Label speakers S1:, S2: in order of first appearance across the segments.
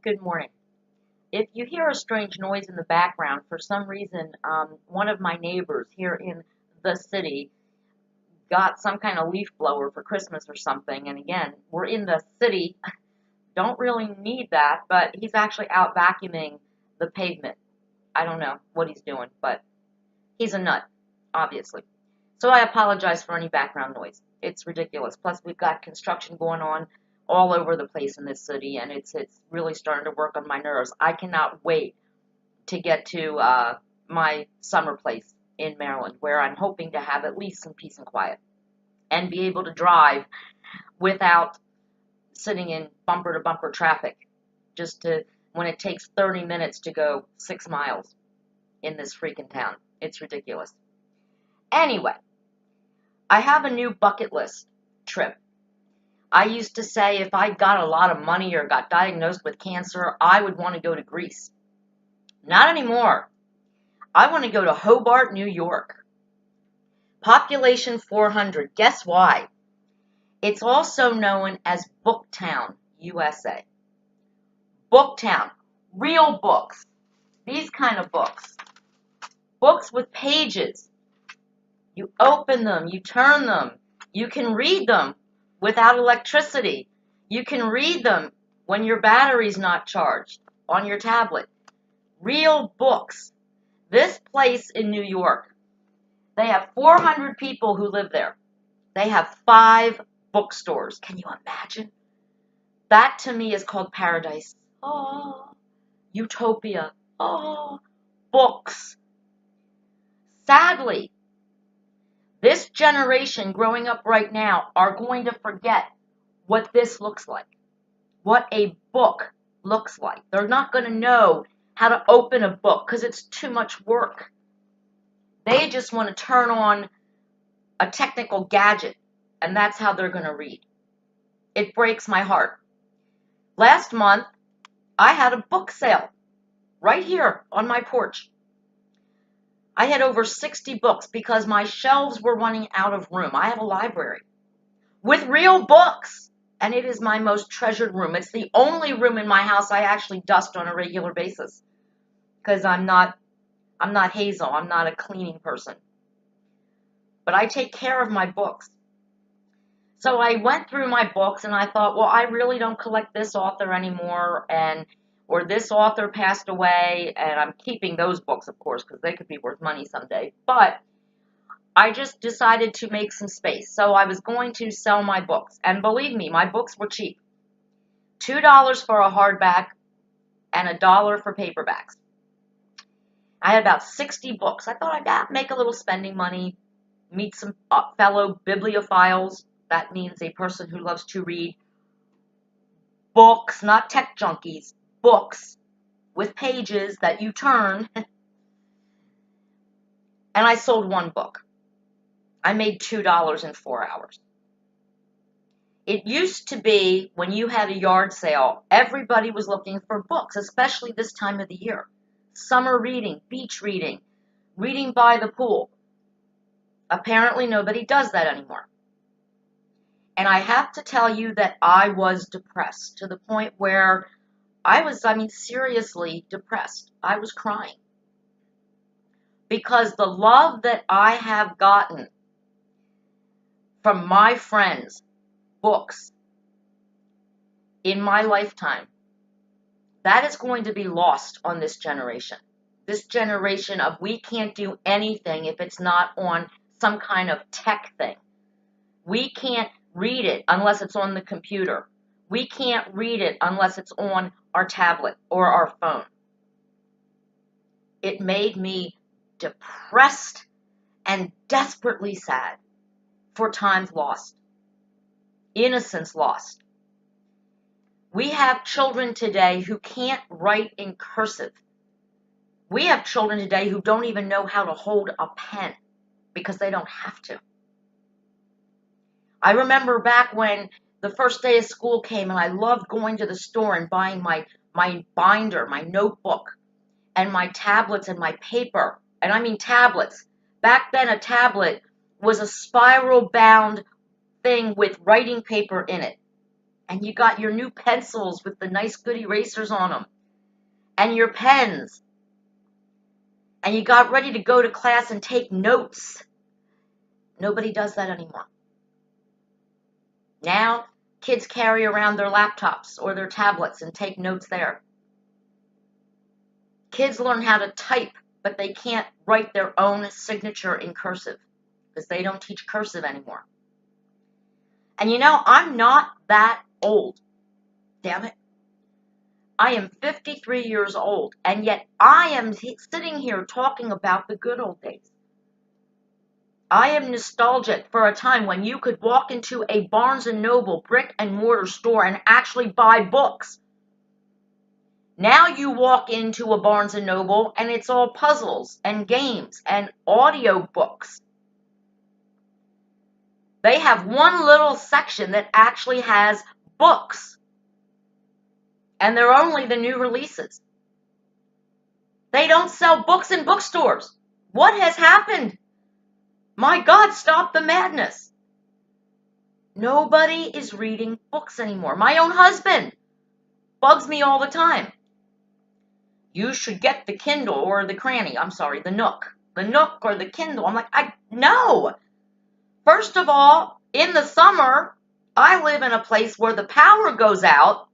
S1: Good morning. If you hear a strange noise in the background, for some reason, one of my neighbors here in the city got some kind of leaf blower for Christmas or something. And again, we're in the city, don't really need that, but he's actually out vacuuming the pavement. I don't know what he's doing, but he's a nut, obviously. So I apologize for any background noise. It's ridiculous. Plus, we've got construction going on all over the place in this city, and it's really starting to work on my nerves. I cannot wait to get to my summer place in Maryland, where I'm hoping to have at least some peace and quiet and be able to drive without sitting in bumper to bumper traffic, just to when it takes 30 minutes to go 6 miles in this freaking town. It's ridiculous. Anyway, I have a new bucket list trip. I used to say if I got a lot of money or got diagnosed with cancer, I would want to go to Greece. Not anymore. I want to go to Hobart, New York. Population 400. Guess why? It's also known as Booktown, USA. Booktown. Real books. These kind of books. Books with pages. You open them, you turn them. You can read them without electricity. You can read them when your battery's not charged on your tablet. Real books. This place in New York, they have 400 people who live there. They have 5 bookstores. Can you imagine? That to me is called paradise. Oh, utopia. Oh, books. Sadly, this generation growing up right now are going to forget what this looks like, what a book looks like. They're not going to know how to open a book because it's too much work. They just want to turn on a technical gadget, and that's how they're going to read. It breaks my heart. Last month, I had a book sale right here on my porch. I had over 60 books because my shelves were running out of room. I have a library with real books, and it is my most treasured room. It's the only room in my house I actually dust on a regular basis because I'm not Hazel. I'm not a cleaning person. But I take care of my books. So I went through my books and I thought, well, I really don't collect this author anymore, or this author passed away, and I'm keeping those books, of course, because they could be worth money someday. But I just decided to make some space. So I was going to sell my books. And believe me, my books were cheap. $2 for a hardback and $1 for paperbacks. I had about 60 books. I thought I'd make a little spending money, meet some fellow bibliophiles. That means a person who loves to read books, not tech junkies, books with pages that you turn. And I sold one book. I made $2 in 4 hours. It used to be when you had a yard sale, everybody was looking for books, especially this time of the year. Summer reading, beach reading, reading by the pool. Apparently nobody does that anymore. And I have to tell you that I was depressed to the point where I was, seriously depressed. I was crying. Because the love that I have gotten from my friends' books in my lifetime, that is going to be lost on this generation. This generation of we can't do anything if it's not on some kind of tech thing. We can't read it unless it's on the computer. We can't read it unless it's on our tablet or our phone. It made me depressed and desperately sad for times lost, innocence lost. We have children today who can't write in cursive. We have children today who don't even know how to hold a pen because they don't have to. I remember back when the first day of school came and I loved going to the store and buying my binder, my notebook, and my tablets and my paper. And I mean tablets. Back then a tablet was a spiral bound thing with writing paper in it. And you got your new pencils with the nice good erasers on them, and your pens, and you got ready to go to class and take notes. Nobody does that anymore. Now, kids carry around their laptops or their tablets and take notes there. Kids learn how to type, but they can't write their own signature in cursive because they don't teach cursive anymore. And you know, I'm not that old. Damn it. I am 53 years old, and yet I am sitting here talking about the good old days. I am nostalgic for a time when you could walk into a Barnes & Noble brick and mortar store and actually buy books. Now you walk into a Barnes & Noble and it's all puzzles and games and audio books. They have one little section that actually has books. And they're only the new releases. They don't sell books in bookstores. What has happened? My God, stop the madness. Nobody is reading books anymore. My own husband bugs me all the time. You should get the Kindle or the the Nook. The Nook or the Kindle. I'm like, no. First of all, in the summer, I live in a place where the power goes out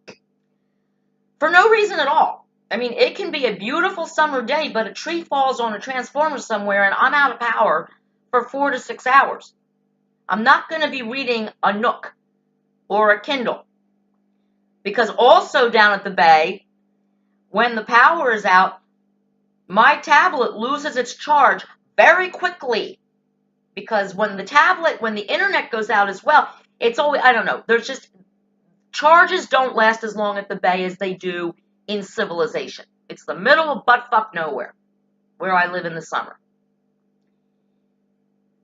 S1: for no reason at all. I mean, it can be a beautiful summer day, but a tree falls on a transformer somewhere and I'm out of power for 4 to 6 hours. I'm not going to be reading a Nook or a Kindle. Because also down at the bay, when the power is out, my tablet loses its charge very quickly. Because when the internet goes out as well, it's always, I don't know, there's just, charges don't last as long at the bay as they do in civilization. It's the middle of buttfuck nowhere, where I live in the summer.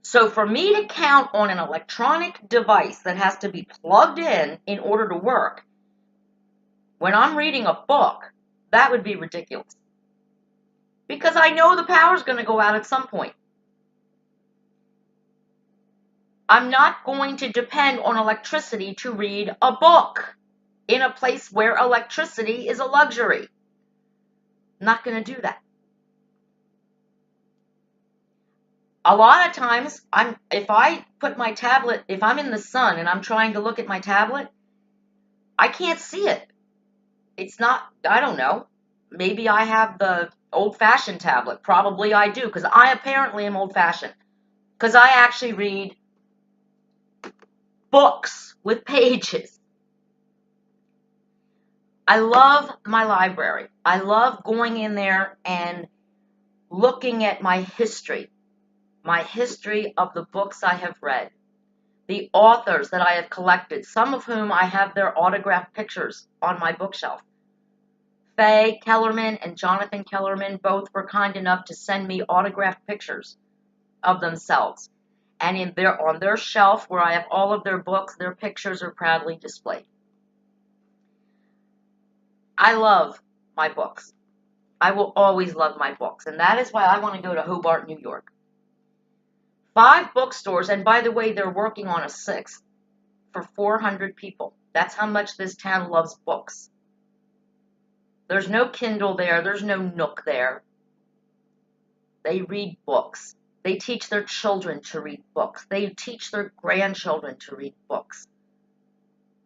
S1: So for me to count on an electronic device that has to be plugged in order to work, when I'm reading a book, that would be ridiculous. Because I know the power's going to go out at some point. I'm not going to depend on electricity to read a book in a place where electricity is a luxury. I'm not going to do that. A lot of times, if I put my tablet, if I'm in the sun and I'm trying to look at my tablet, I can't see it. It's not, I don't know. Maybe I have the old-fashioned tablet. Probably I do, because I apparently am old-fashioned. Because I actually read books with pages. I love my library. I love going in there and looking at my history of the books I have read, the authors that I have collected, some of whom I have their autographed pictures on my bookshelf. Faye Kellerman and Jonathan Kellerman both were kind enough to send me autographed pictures of themselves. And on their shelf, where I have all of their books, their pictures are proudly displayed. I love my books. I will always love my books. And that is why I want to go to Hobart, New York. 5 bookstores, and by the way, they're working on a 6th for 400 people. That's how much this town loves books. There's no Kindle there. There's no Nook there. They read books. They teach their children to read books. They teach their grandchildren to read books.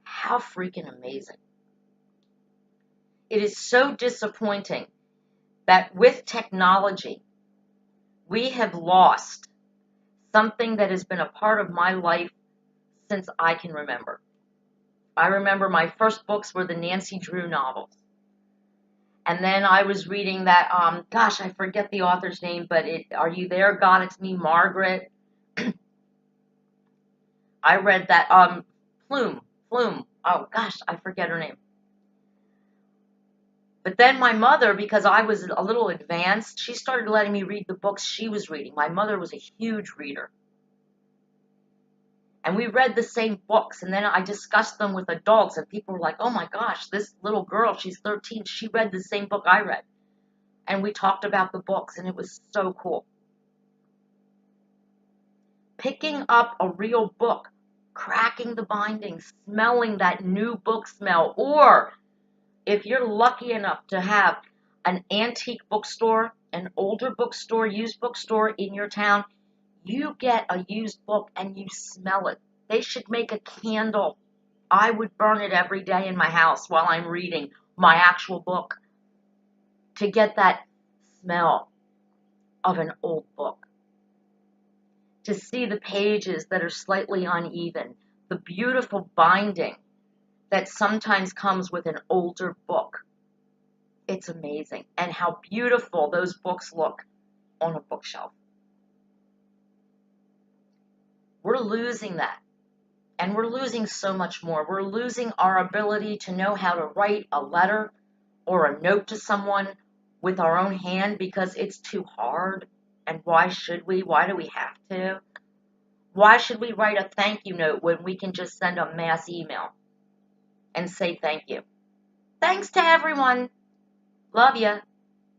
S1: How freaking amazing. It is so disappointing that with technology, we have lost something that has been a part of my life since I can remember. I remember my first books were the Nancy Drew novels. And then I was reading that, gosh, I forget the author's name, but Are You There, God? It's Me, Margaret. I read that, Flume. Oh, gosh, I forget her name. But then my mother, because I was a little advanced, she started letting me read the books she was reading. My mother was a huge reader. And we read the same books, and then I discussed them with adults, and people were like, oh my gosh, this little girl, she's 13, she read the same book I read. And we talked about the books, and it was so cool. Picking up a real book cracking the binding, smelling that new book smell. Or if you're lucky enough to have an antique bookstore, an older bookstore, used bookstore in your town, you get a used book and you smell it. They should make a candle. I would burn it every day in my house while I'm reading my actual book to get that smell of an old book. To see the pages that are slightly uneven, the beautiful binding that sometimes comes with an older book. It's amazing. And how beautiful those books look on a bookshelf. We're losing that. And we're losing so much more. We're losing our ability to know how to write a letter or a note to someone with our own hand because it's too hard. And why should we? Why do we have to? Why should we write a thank you note when we can just send a mass email and say thank you? Thanks to everyone. Love ya.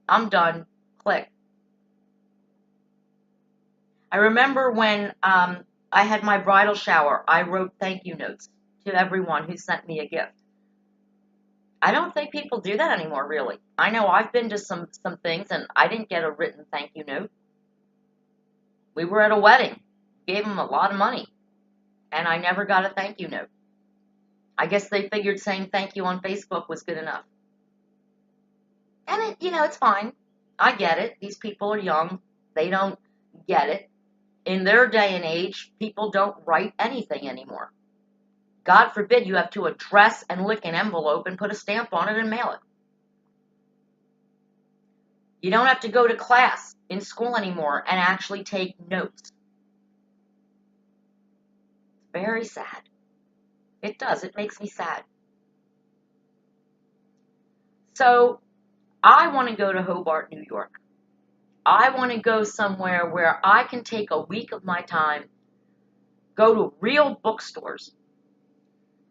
S1: I'm done. Click. I remember when I had my bridal shower, I wrote thank you notes to everyone who sent me a gift. I don't think people do that anymore, really. I know I've been to some things and I didn't get a written thank you note. We were at a wedding, gave them a lot of money, and I never got a thank you note. I guess they figured saying thank you on Facebook was good enough. And it's fine. I get it. These people are young. They don't get it. In their day and age, people don't write anything anymore. God forbid you have to address and lick an envelope and put a stamp on it and mail it. You don't have to go to class in school anymore and actually take notes. It's very sad. It does. It makes me sad. So I want to go to Hobart, New York. I want to go somewhere where I can take a week of my time, go to real bookstores,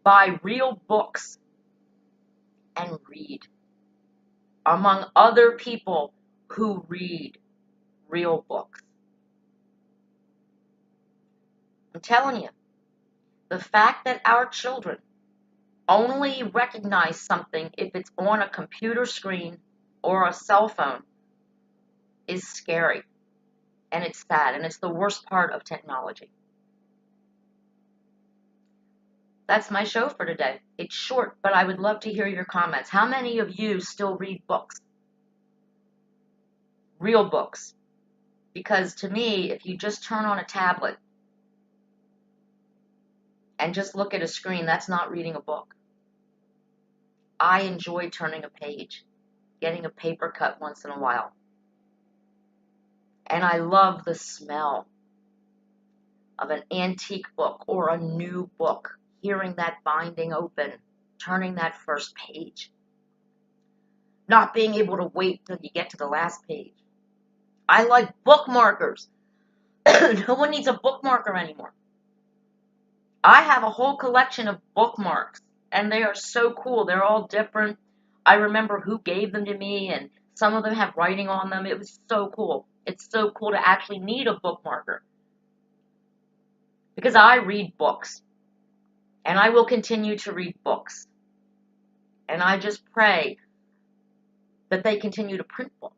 S1: buy real books, and read among other people who read real books. I'm telling you, the fact that our children only recognize something if it's on a computer screen or a cell phone is scary, and it's sad, and it's the worst part of technology. That's my show for today. It's short, but I would love to hear your comments. How many of you still read books? Real books. Because to me, if you just turn on a tablet and just look at a screen, that's not reading a book. I enjoy turning a page, getting a paper cut once in a while. And I love the smell of an antique book or a new book, hearing that binding open, turning that first page, not being able to wait till you get to the last page. I like bookmarkers. No one needs a bookmarker anymore. I have a whole collection of bookmarks, and they are so cool. They're all different. I remember who gave them to me, and some of them have writing on them. It was so cool. It's so cool to actually need a bookmarker. Because I read books, and I will continue to read books. And I just pray that they continue to print books.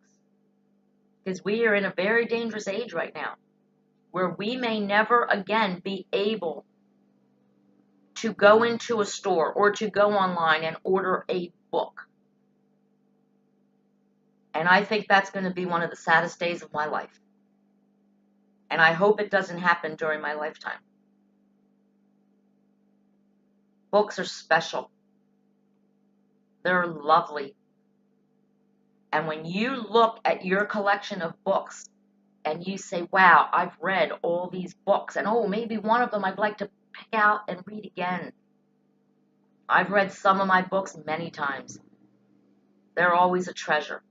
S1: Because we are in a very dangerous age right now, where we may never again be able to go into a store or to go online and order a book. And I think that's going to be one of the saddest days of my life. And I hope it doesn't happen during my lifetime. Books are special. They're lovely. And when you look at your collection of books and you say, wow, I've read all these books, and oh, maybe one of them I'd like to pick out and read again. I've read some of my books many times. They're always a treasure.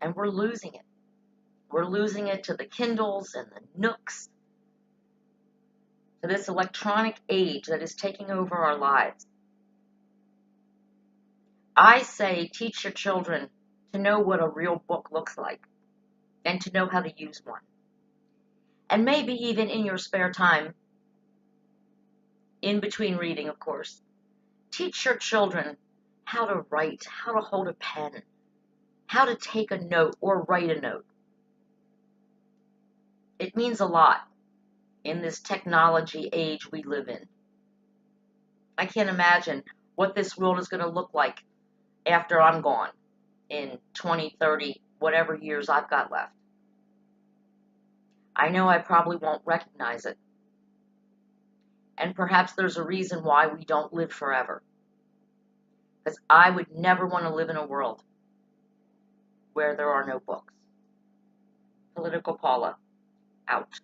S1: And we're losing it. We're losing it to the Kindles and the Nooks, to this electronic age that is taking over our lives. I say teach your children to know what a real book looks like and to know how to use one. And maybe even in your spare time, in between reading, of course. Teach your children how to write, how to hold a pen, how to take a note or write a note. It means a lot in this technology age we live in. I can't imagine what this world is going to look like after I'm gone in 20, 30, whatever years I've got left. I know I probably won't recognize it. And perhaps there's a reason why we don't live forever. Because I would never want to live in a world where there are no books. Political Paula, out.